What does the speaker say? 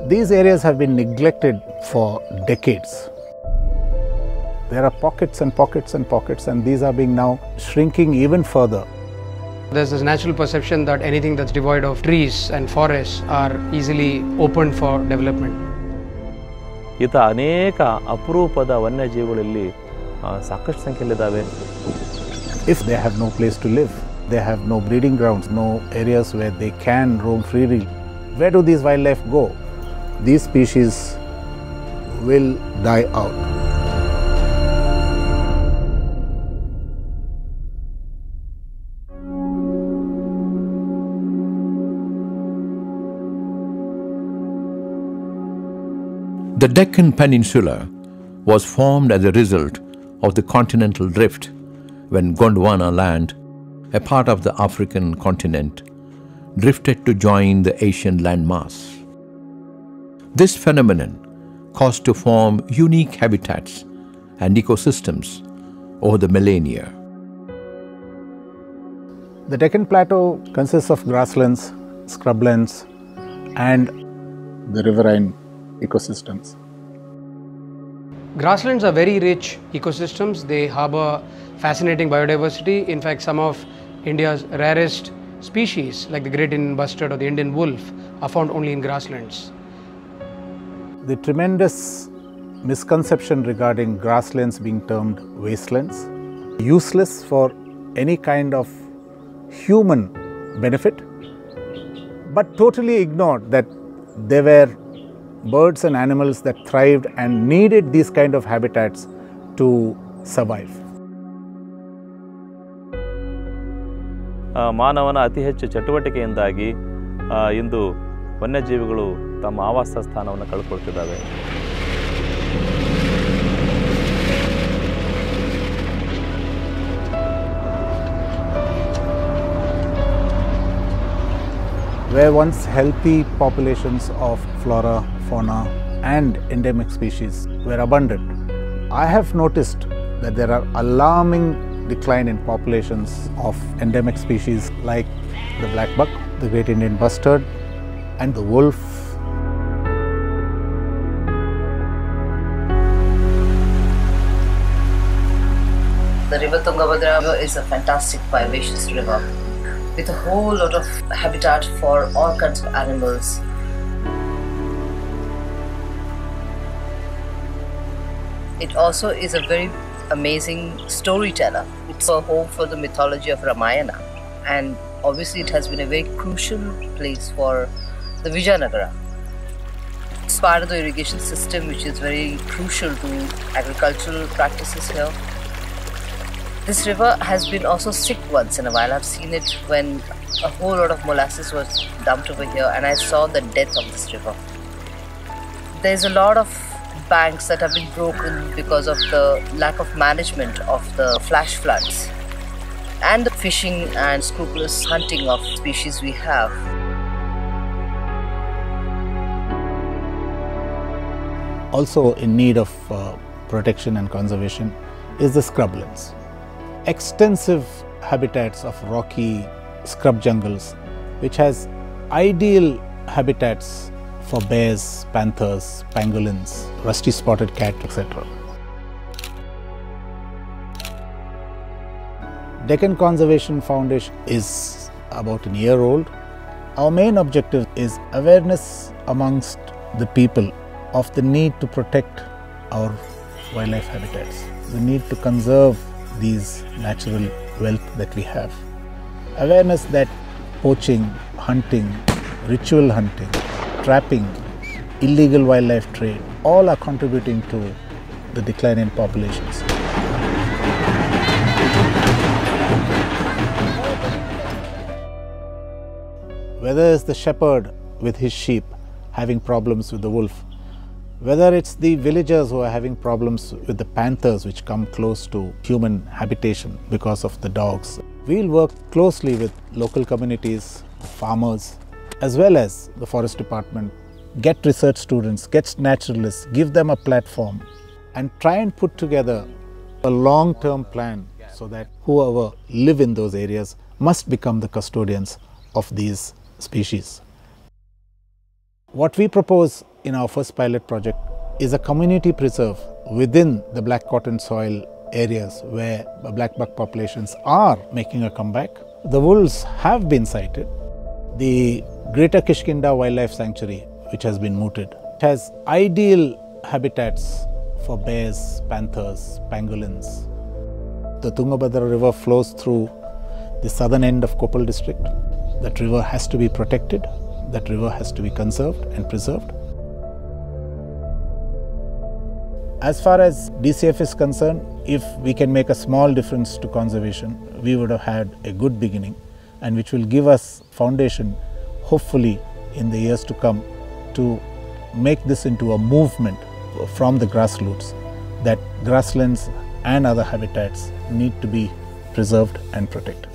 These areas have been neglected for decades. There are pockets and pockets and pockets, and these are being now shrinking even further. There's this natural perception that anything that's devoid of trees and forests are easily open for development. ಈತ ಅನೇಕ ಅಪರೂಪದ ವನ್ಯಜೀವಿಗಳಲ್ಲಿ ಸಾಕಷ್ಟು ಸಂಖ್ಯೆಯಲ್ಲಿದ್ದಾವೆ. If they have no place to live, they have no breeding grounds, no areas where they can roam freely, where do these wildlife go? These species will die out. The Deccan Peninsula was formed as a result of the continental drift when Gondwana land, a part of the African continent, drifted to join the Asian landmass. This phenomenon caused to form unique habitats and ecosystems over the millennia. The Deccan Plateau consists of grasslands, scrublands, and the riverine ecosystems. Grasslands are very rich ecosystems. They harbor fascinating biodiversity. In fact, some of India's rarest species, like the great Indian bustard or the Indian wolf, are found only in grasslands. The tremendous misconception regarding grasslands being termed wastelands, useless for any kind of human benefit, but totally ignored that there were birds and animals that thrived and needed these kind of habitats to survive. ಮಾನವನ ಅತಿ ಹೆಚ್ಚು ಚಟುವಟಿಕೆಯಿಂದಾಗಿ ಇಂದು ವನ್ಯಜೀವಿಗಳು ತಮ್ಮ ಆವಾಸ ಸ್ಥಾನವನ್ನು ಕಳ್ಕೊಳ್ತಿದ್ದಾವೆ. Where once healthy populations of flora, fauna and endemic species were abundant, I have noticed that there are alarming decline in populations of endemic species like the black buck, the great Indian bustard, and the wolf. The river Tungabhadra is a fantastic vivacious river with a whole lot of habitat for all kinds of animals. It also is a very amazing storyteller. It's a home for the mythology of Ramayana, and obviously it has been a very crucial place for the Vijayanagara. It's part of the irrigation system, which is very crucial to agricultural practices here. This river has been also sick once in a while. I've seen it when a whole lot of molasses was dumped over here, and I saw the death of this river. There's a lot of banks that have been broken because of the lack of management of the flash floods and the fishing and scrupulous hunting of species we have. Also in need of protection and conservation is the scrublands. Extensive habitats of rocky scrub jungles, which has ideal habitats for bears, panthers, pangolins, rusty spotted cat, etc. Deccan Conservation Foundation is about a year old. Our main objective is awareness amongst the people of the need to protect our wildlife habitats, the need to conserve these natural wealth that we have. Awareness that poaching, hunting, ritual hunting, trapping, illegal wildlife trade, all are contributing to the decline in populations. Whether it's the shepherd with his sheep having problems with the wolf, whether it's the villagers who are having problems with the panthers which come close to human habitation because of the dogs, we'll work closely with local communities, farmers, as well as the forest department, get research students, get naturalists, give them a platform and try and put together a long-term plan so that whoever live in those areas must become the custodians of these species. What we propose in our first pilot project is a community preserve within the black cotton soil areas where black buck populations are making a comeback. The wolves have been sighted. The Greater Kishkinda Wildlife Sanctuary, which has been mooted, has ideal habitats for bears, panthers, pangolins. The Tungabhadra river flows through the southern end of Koppal district. That river has to be protected. That river has to be conserved and preserved. As far as DCF is concerned, if we can make a small difference to conservation, we would have had a good beginning, and which will give us foundation, hopefully in the years to come, to make this into a movement from the grassroots, that grasslands and other habitats need to be preserved and protected.